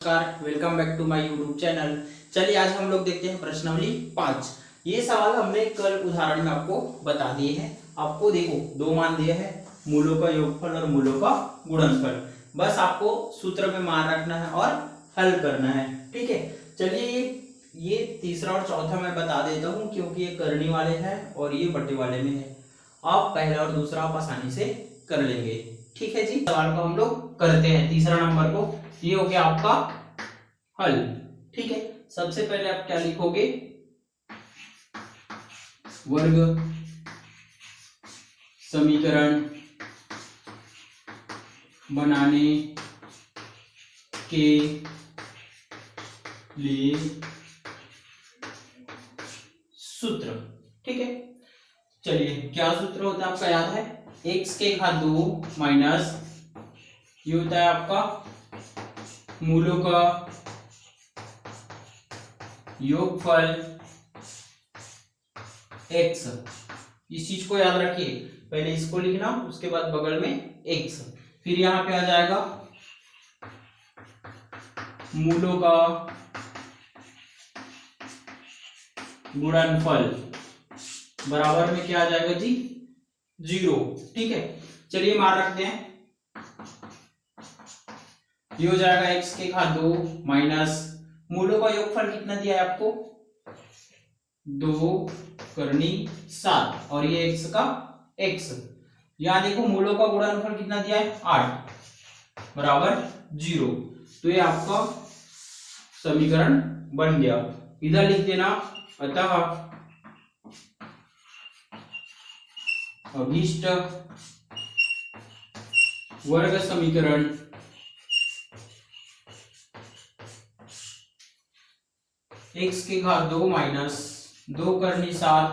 नमस्कार, welcome back to my YouTube channel. चलिए आज हम लोग देखते हैं प्रश्नावली 5। ये सवाल हमने कल उदाहरण में आपको बता दिए हैं। आपको देखो दो मान दिए हैं, मूलों का योगफल और मूलों का गुणनफल। बस आपको सूत्र में मान रखना है और हल करना है। ठीक है, चलिए ये तीसरा और चौथा मैं बता देता हूँ क्योंकि ये करनी वाले हैं और ये बटे वाले में है। आप पहला और दूसरा आप आसानी से कर लेंगे। ठीक है जी, सवाल को हम लोग करते हैं। तीसरा नंबर को ये हो गया आपका हल। ठीक है, सबसे पहले आप क्या लिखोगे, वर्ग समीकरण बनाने के लिए सूत्र। ठीक है, चलिए क्या सूत्र होता है आपका याद है, x के घात 2 माइनस ये होता है आपका मूलों का योगफल x। इस चीज को याद रखिए, पहले इसको लिखना उसके बाद बगल में x, फिर यहां पे आ जाएगा मूलों का गुणनफल बराबर में क्या आ जाएगा जी, 0। ठीक है, चलिए मान रखते हैं। ये हो जाएगा x के घात 2 माइनस मूलों का योगफल कितना दिया है आपको, 2 करनी 7 और ये x का x। यहां देखो मूलों का गुणनफल कितना दिया है, 8 बराबर 0। तो ये आपका समीकरण बन गया। इधर लिख देना, अतः अभीष्ट वर्ग समीकरण x के घात 2 माइनस 2 करनी 7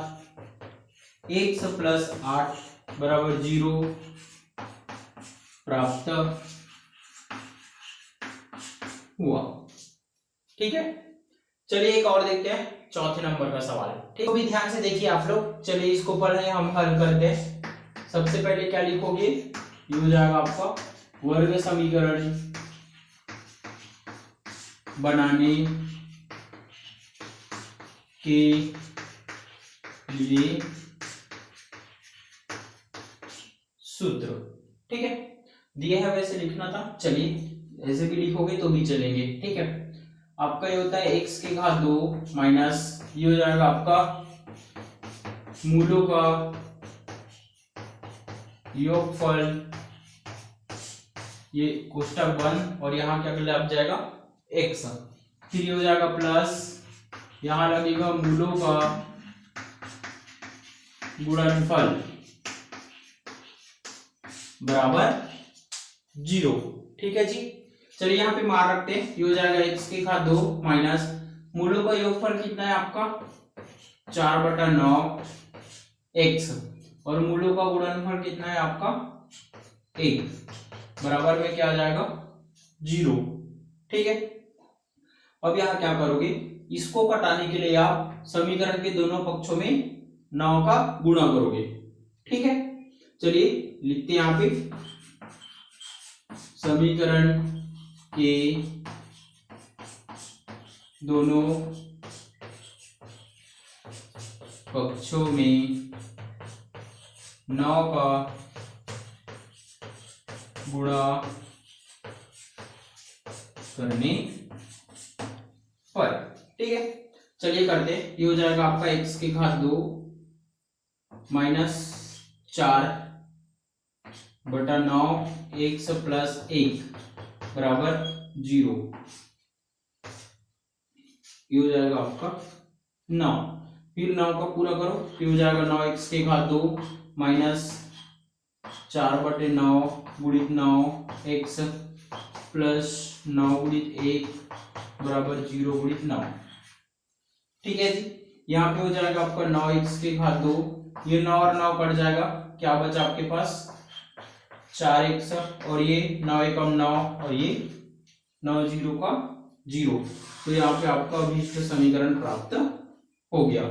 x प्लस 8 बराबर 0 प्राप्त हुआ। ठीक है, चलिए एक और देखते हैं, चौथे नंबर का सवाल। ठीक, तो भी ध्यान से देखिए आप लोग। चलिए इसको पढ़े हम हल करते हैं। सबसे पहले क्या लिखोगे, ये हो जाएगा आपका वर्ग समीकरण बनाने के लिए सूत्र। ठीक है, दिया है वैसे लिखना था, चलिए ऐसे भी लिखोगे तो भी चलेंगे। ठीक है, आपका ये होता है x के घात 2 माइनस ये हो जाएगा आपका मूलों का योगफल, ये कोष्टक बंद और यहाँ क्या लग जाएगा x, फिर ये हो जाएगा प्लस यहां लगेगा मूलों का गुणनफल बराबर 0। ठीक है जी, चलिए यहाँ पे मान रखते हैं। ये हो जाएगा x के घात 2 माइनस मूलों का योगफल कितना है आपका 4/9 x और मूलों का गुणनफल कितना है आपका 1 बराबर में क्या आ जाएगा 0। ठीक है, अब यहाँ क्या करोगे, इसको घटाने के लिए आप समीकरण के दोनों पक्षों में 9 का गुणा करोगे। ठीक है, चलिए लिखते हैं यहाँ पे समीकरण के दोनों पक्षों में 9 का गुणा करने पर। ठीक है, चलिए करते हैं। ये हो जाएगा आपका x के घात 2 माइनस 4/9 x प्लस 1 बराबर 0। ये हो जाएगा आपका 9, फिर 9 का पूरा करो, फिर हो जाएगा 9x के घात 2 माइनस 4/9 गुणित 9x प्लस 9 गुणित 1 बराबर 0 गुणित 9। ठीक है जी, यहाँ पे हो जाएगा आपका 9x के घात 2, ये 9 और 9 कट जाएगा, क्या बचा आपके पास 4x और ये 9 एकम 9 और ये 9 0 का 0। तो यहाँ पे आपका अभीष्ट समीकरण प्राप्त हो गया।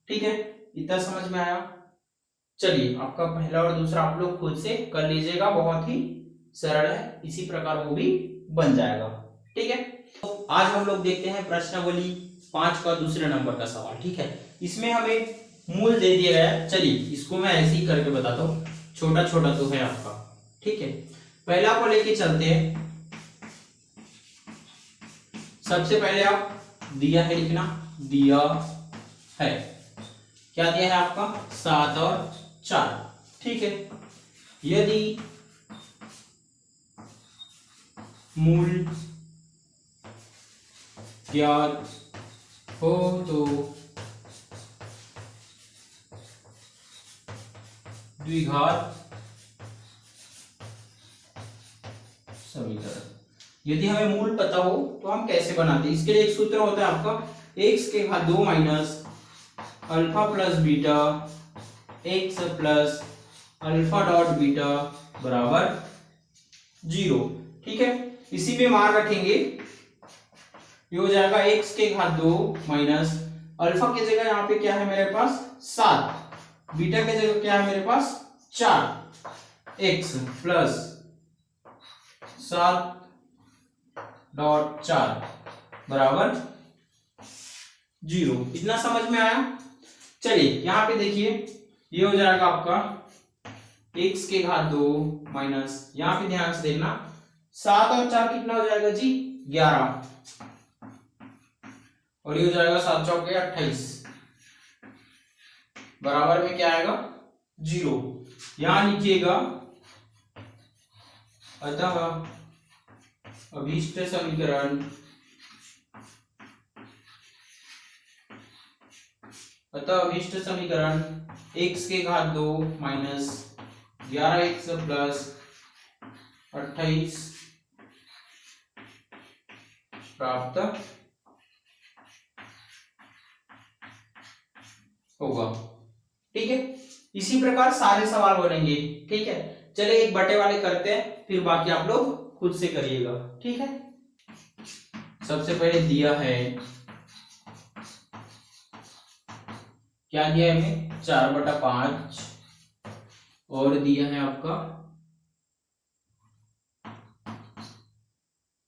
ठीक है, इतना समझ में आया। चलिए आपका पहला और दूसरा आप लोग खुद से कर लीजिएगा, बहुत ही सरल है, इसी प्रकार वो भी बन जाएगा। ठीक है, आज हम लोग देखते हैं प्रश्नावली 5 का दूसरे नंबर का सवाल। ठीक है, इसमें हमें मूल दे दिया गया है। चलिए इसको मैं ऐसे ही करके बताता हूँ, छोटा छोटा तो है आपका। ठीक है, पहला को लेके चलते हैं। सबसे पहले आप दिया है लिखना, दिया है, क्या दिया है आपका 7 और 4। ठीक है, यदि मूल ज्ञात हो तो द्विघात समीकरण। यदि हमें मूल पता हो तो हम कैसे बनाते हैं, इसके लिए एक सूत्र होता है आपका x के घात 2 minus alpha plus beta x plus alpha dot beta बराबर 0। ठीक है, इसी में मान रखेंगे, ये हो जाएगा x के घात 2 माइनस अल्फा की जगह यहाँ पे क्या है मेरे पास 7, बीटा की जगह क्या है मेरे पास 4, x प्लस 7 डॉट 4 बराबर 0। इतना समझ में आया। चलिए यहाँ पे देखिए, ये हो जाएगा आपका x के घात 2 माइनस, यहाँ पे ध्यान से देखना 7 और 4 कितना हो जाएगा जी 11, और ये हो जाएगा 7 चौके 28 बराबर में क्या आएगा 0। यहां लिखिएगा अतः अभीष्ट समीकरण x के घात 2 माइनस 11x प्लस 28 प्राप्त होगा। ठीक है, इसी प्रकार सारे सवाल बनेंगे। ठीक है, चलिए एक बटे वाले करते हैं, फिर बाकी आप लोग खुद से करिएगा। ठीक है, सबसे पहले दिया है, क्या दिया है हमें 4/5, और दिया है आपका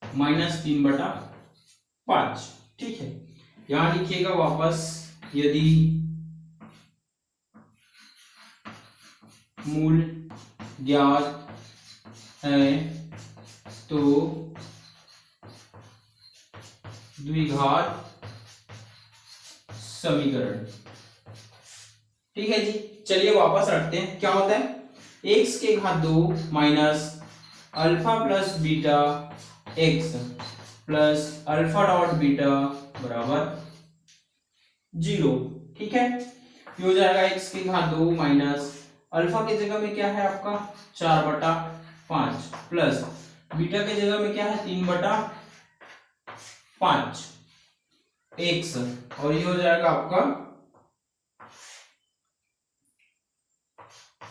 -3/5। ठीक है, यहां लिखिएगा वापस, यदि मूल ज्ञात है तो द्विघात समीकरण। ठीक है जी, चलिए वापस रखते हैं। क्या होता है x के घात 2 minus alpha plus beta x plus alpha dot beta बराबर 0। ठीक है, ये हो जाएगा x के घात 2 माइनस अल्फा की जगह में क्या है आपका 4/5 प्लस बीटा की जगह में क्या है 3/5 x, और ये हो जाएगा आपका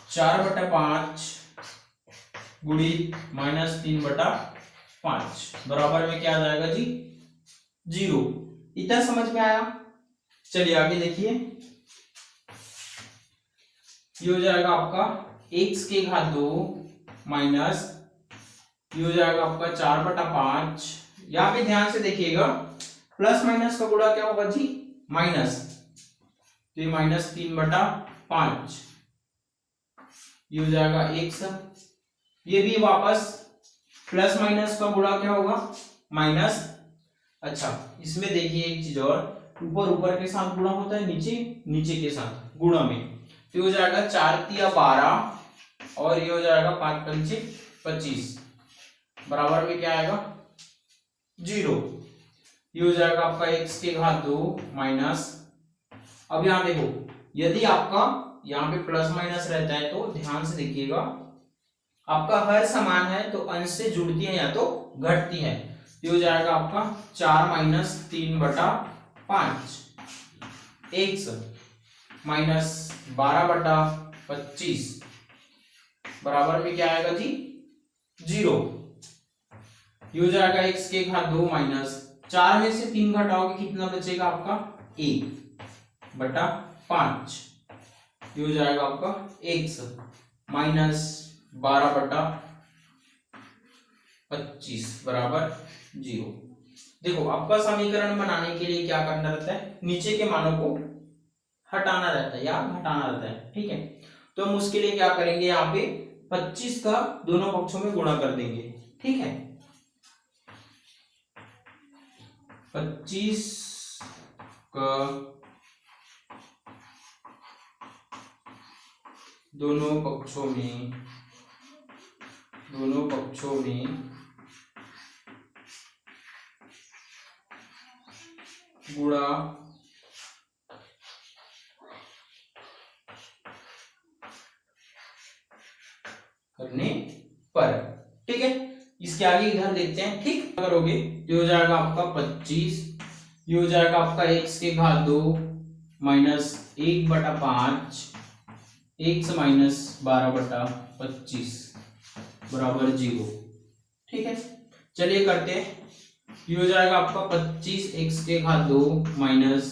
4/5 गुणित -3/5 बराबर में क्या आ जाएगा जी 0। इतना समझ में आया। चलिए आगे देखिए, ये हो जाएगा आपका x के घात 2 माइनस, ये हो जाएगा आपका 4/5। यहाँ पे ध्यान से देखिएगा, प्लस माइनस का गुणा क्या होगा जी माइनस, तो ये -3/5, ये हो जाएगा x, ये भी वापस प्लस माइनस का गुणा क्या होगा माइनस। अच्छा, इसमें देखिए एक चीज और, ऊपर ऊपर के साथ गुणा होता है, नीचे नीचे के साथ गुणा में, तो हो जाएगा 4×3 12, और ये हो जाएगा 5×5 25 बराबर में क्या आएगा 0। ये हो जाएगा आपका x के घात 2 माइनस, अब यहां देखो, यदि आपका यहाँ पे प्लस माइनस रहता है तो ध्यान से देखिएगा, आपका हर समान है तो अंश से जुड़ती है या तो घटती है। ये हो जाएगा आपका 4 - 3/5 x माइनस 12/25 बराबर में क्या आएगा जी 0। ये हो जाएगा x के घात 2 माइनस 4 में से 3 घटाओगे कितना बचेगा आपका 1/5, ये हो जाएगा आपका x माइनस 12/25 बराबर 0। देखो आपका समीकरण बनाने के लिए क्या करना रहता है, नीचे के मानों को हटाना रहता है या घटाना रहता है, ठीक है। तो हम उसके लिए क्या करेंगे, यहाँ पे 25 का दोनों पक्षों में गुणा कर देंगे, ठीक है। 25 का दोनों पक्षों में गुणा करने पर, ठीक है। इसके आगे इधर देखते हैं, ठीक करोगे ये हो जाएगा आपका 25, ये हो जाएगा आपका x के घात 2 माइनस 1/5 x माइनस 12/25 बराबर 0, ठीक है। चलिए करते हैं, ये हो जाएगा आपका 25 x के घात 2 माइनस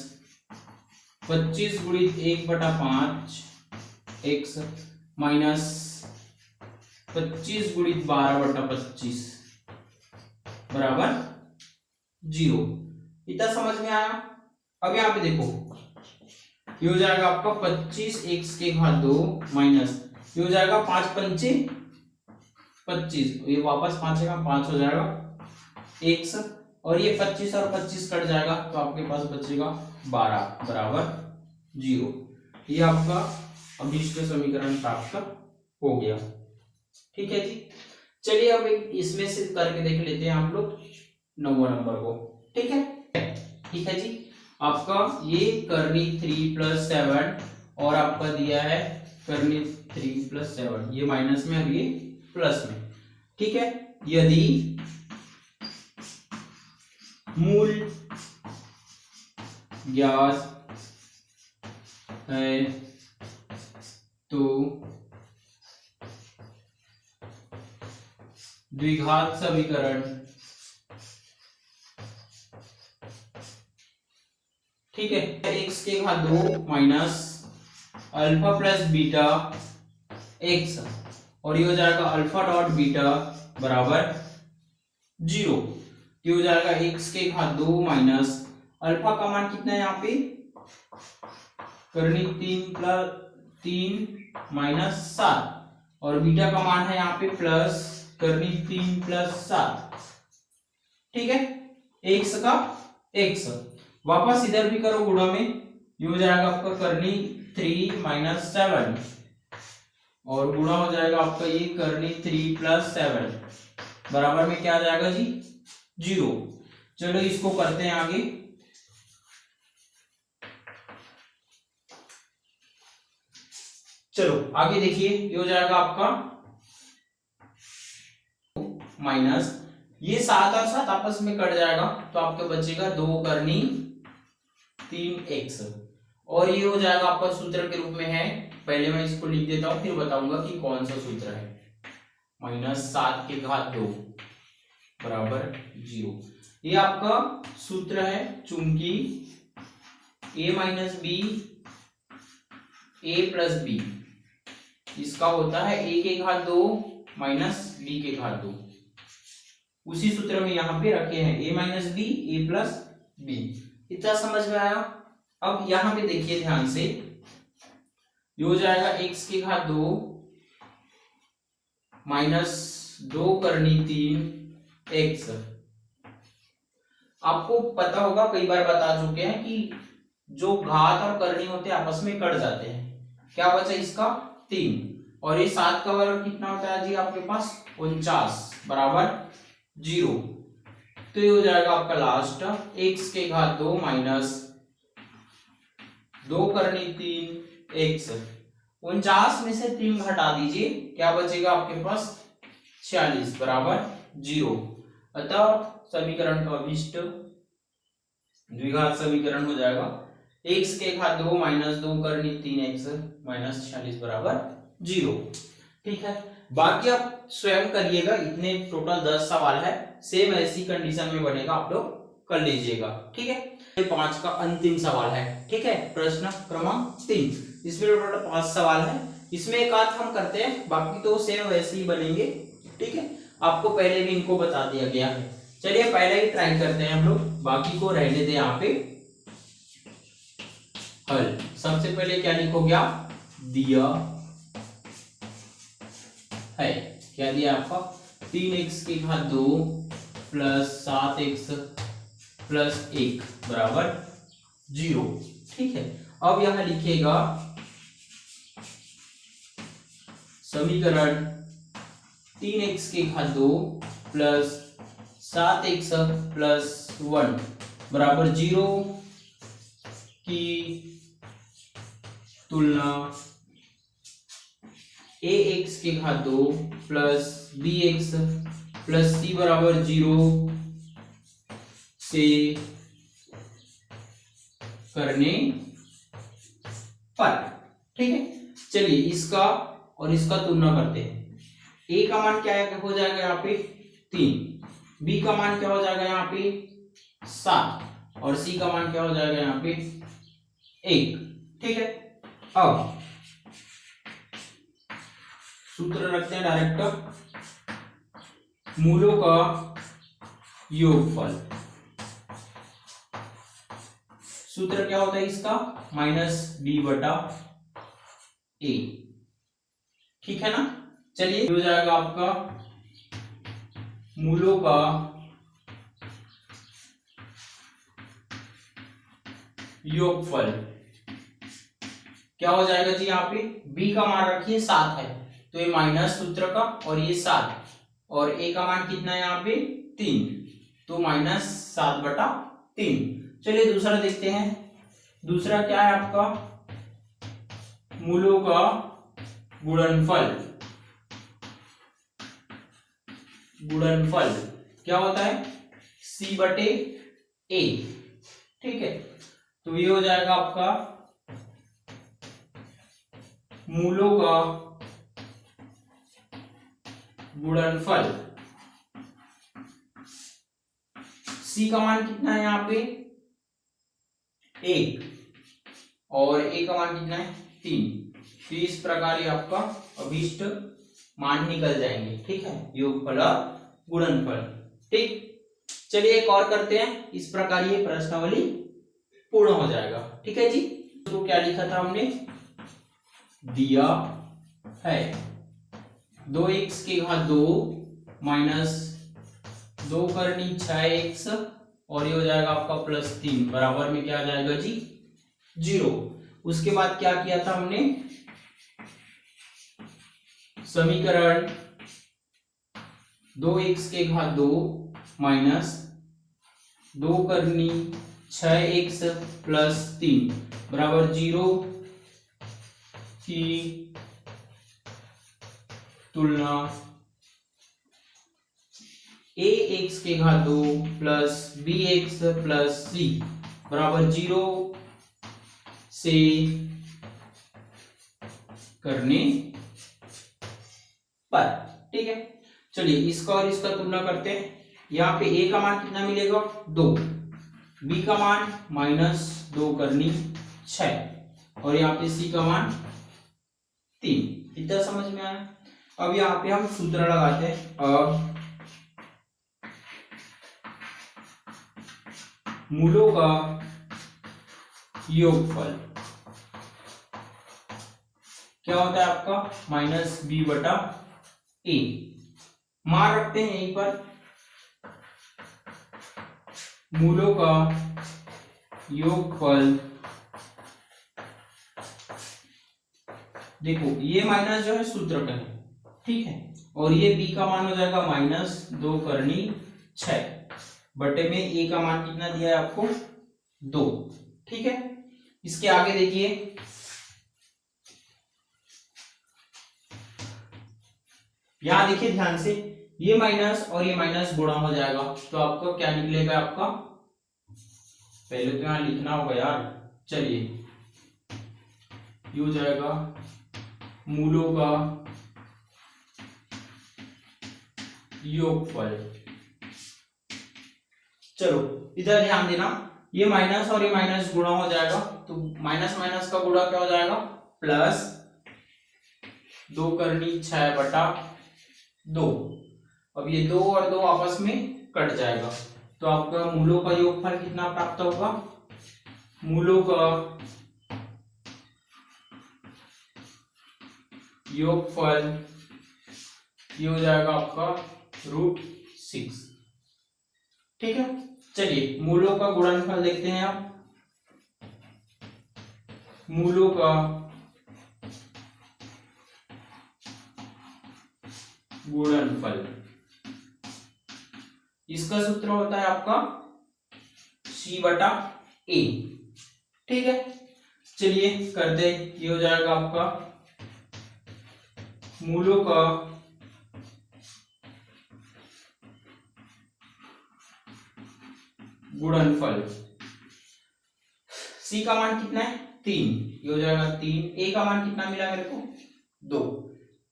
25 गुणित 1/5 x माइनस 25 गुणित 12/25 बराबर 0। इतना समझ में आया। अब यहाँ पे देखो, ये हो जाएगा आपका 25 x के घात 2 माइनस, ये हो जाएगा 5 पंचे 25, ये वापस 5 का 5 हो जाएगा x, और ये 25 और 25 कट जाएगा तो आपके पास बचेगा 12 बराबर 0। ये आपका अभीष्ट समीकरण प्राप्त हो गया, ठीक है जी। चलिए अब इसमें से करके देख लेते हैं आप लोग 9वां नंबर को, ठीक है। ठीक है जी, आपका ये करनी 3 + 7 और आपका दिया है करनी 3 + 7, ये माइनस में और ये प्लस में, ठीक है। यदि मूल ज्ञात है तो द्विघात समीकरण, ठीक है, x के घात 2 minus alpha plus beta x, और ये हो जाएगा अल्फा डॉट बीटा बराबर 0। ये हो जाएगा x के घात 2 माइनस अल्फा का मान कितना है यहाँ पे, करनी 3 माइनस 7, और बीटा का मान है यहाँ पे प्लस करनी 3 + 7, ठीक है। x का x वापस इधर भी करो गुणा में, ये हो जाएगा आपका करनी 3 - 7, और गुणा हो जाएगा आपका ये करनी 3 + 7 बराबर में क्या आ जाएगा जी 0। चलो इसको करते हैं आगे, चलो आगे देखिए, ये हो जाएगा आपका माइनस, ये 7 और 7 आपस में कट जाएगा तो आपके बचेगा 2 करनी 3x, और ये हो जाएगा आपका सूत्र के रूप में है, पहले मैं इसको लिख देता हूं फिर बताऊंगा कि कौन सा सूत्र है, -7 के घात 2 बराबर 0। ये आपका सूत्र है, चूंकि a - b a + b, इसका होता है a के घात 2 माइनस b के घात 2, उसी सूत्र में यहाँ पे रखे हैं a - b a + b। इतना समझ में आया। अब यहाँ पे देखिए ध्यान से, ये हो जाएगा x के घात 2 माइनस 2 करनी 3x। आपको पता होगा, कई बार बता चुके हैं कि जो घात और करनी होते हैं आपस में कट जाते हैं। क्या बचा इसका 3, और ये 7 का वर्ग कितना होता है जी आपके पास 49 बराबर 0। तो ये हो जाएगा आपका लास्ट x के घात 2 माइनस 2 करनी 3x, 49 में से 3 घटा दीजिए, क्या बचेगा आपके पास 46 बराबर 0। अतः समीकरण का अभिष्ट द्विघात समीकरण हो जाएगा x के घात 2 माइनस 2 करनी 3x माइनस 46 बराबर 0, ठीक है। बाकी आप स्वयं करिएगा, इतने टोटल 10 सवाल है, सेम ऐसी कंडीशन में बनेगा, आप लोग कर लीजिएगा, ठीक है। 5 का अंतिम सवाल है, ठीक है, प्रश्न क्रमांक 3, इसमें टोटल 5 सवाल है, इसमें एक आध हम करते हैं, बाकी तो सेम वैसे ही बनेंगे, ठीक है। आपको पहले भी इनको बता दिया गया है। चलिए पहले ही ट्राई करते हैं हम लोग, बाकी को रहने दे यहाँ पे हल। सबसे पहले क्या लिखोगे आप, दिया है, क्या दिया आपका 3x की घात 2 प्लस 7x प्लस 1 बराबर 0। ठीक है, अब यहां लिखिएगा समीकरण 3x की घात 2 प्लस 7x प्लस 1 बराबर 0 की तुलना ax की घात 2 प्लस bx प्लस c बराबर 0 से करने पर। ठीक है, चलिए इसका और इसका तुलना करते हैं। a का मान क्या है, हो जाएगा यहाँ पे 3, b का मान क्या हो जाएगा यहाँ पे 7 और c का मान क्या हो जाएगा यहाँ पे 1। ठीक है, अब सूत्र रखते हैं डायरेक्ट, मूलों का योगफल। सूत्र क्या होता है इसका, माइनस b बटा a। ठीक है ना, चलिए हो जाएगा आपका मूलों का योगफल। क्या हो जाएगा जी, यहाँ पे b का मान रखिए 7 है तो ये माइनस सूत्र का, और ये 7 और a का मान कितना है यहाँ पे 3 तो माइनस 7 बटा 3। चलिए दूसरा देखते हैं, दूसरा क्या है आपका मूलों का गुणनफल। गुणनफल क्या होता है c बटे a। ठीक है, तो ये हो जाएगा आपका मूलों का गुणनफल। c का मान कितना है यहाँ पे 1 और a का मान कितना है 3, तो इस प्रकार ये आपका अभीष्ट मान निकल जाएंगे। ठीक है, योगफल और गुणनफल। ठीक, चलिए एक और करते हैं, इस प्रकार ये प्रश्नावली पूर्ण हो जाएगा। ठीक है जी, तो क्या लिखा था हमने, दिया है 2x की घात 2 माइनस 2 करनी 6x और ये हो जाएगा आपका प्लस 3 बराबर में क्या आ जाएगा जी 0। उसके बाद क्या किया था हमने, समीकरण 2x के घात 2 माइनस 2 करनी 6x प्लस 3 बराबर 0 की तुलना ax के घात 2 प्लस bx प्लस c बराबर 0 से करने पर। ठीक है, चलिए इसका और इसका तुलना करते हैं। यहाँ पे a का मान कितना मिलेगा 2, b का मान माइनस 2 करनी 6 और यहाँ पे c का मान 3। इतना समझ में आया। अब यहाँ पे हम सूत्र लगाते हैं, अब मूलों का योगफल क्या होता है आपका माइनस b बटा a। मान रखते हैं यहीं पर, मूलों का योगफल। देखो ये माइनस जो है सूत्र का है, ठीक है, और ये b का मान हो जाएगा माइनस 2 करनी 6 बटे में a का मान कितना दिया है आपको 2। ठीक है, इसके आगे देखिए, यहां देखिए ध्यान से, ये माइनस और ये माइनस गुणा हो जाएगा तो आपको क्या निकलेगा, आपका पहले तो यहां लिखना होगा यार। चलिए ये हो जाएगा मूलों का योगफल। चलो इधर ध्यान देना, ये माइनस और ये माइनस गुणा हो जाएगा तो माइनस माइनस का गुणा क्या हो जाएगा प्लस 2 करनी 6 बटा 2। अब ये 2 और 2 आपस में कट जाएगा। तो आपका मूलों का योगफल कितना प्राप्त होगा, मूलों का योगफल ये हो जाएगा आपका √6। ठीक है, चलिए मूलों का गुणनफल देखते हैं आप। मूलों का गुणनफल, इसका सूत्र होता है आपका C/A। ठीक है, चलिए करते हैं। ये हो जाएगा आपका मूलों का गुणनफल, C का मान कितना है 3, ये हो जाएगा 3, A का मान कितना मिला मेरे को 2।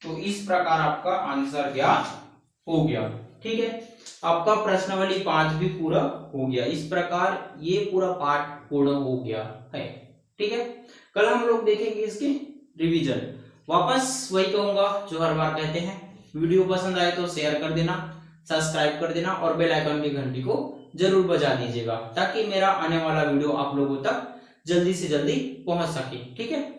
तो इस प्रकार आपका आंसर ज्ञात हो गया। ठीक है, आपका प्रश्नावली 5 भी पूरा हो गया। इस प्रकार ये पूरा पार्ट पूर्ण हो गया है। ठीक है, कल हम लोग देखेंगे इसके रिवीजन। वापस वही कहूंगा जो हर बार कहते हैं, वीडियो पसंद आए तो शेयर कर देना, सब्सक्राइब कर देना और बेल आइकन की घंटी को जरूर बजा दीजिएगा, ताकि मेरा आने वाला वीडियो आप लोगों तक जल्दी से जल्दी पहुंच सके। ठीक है।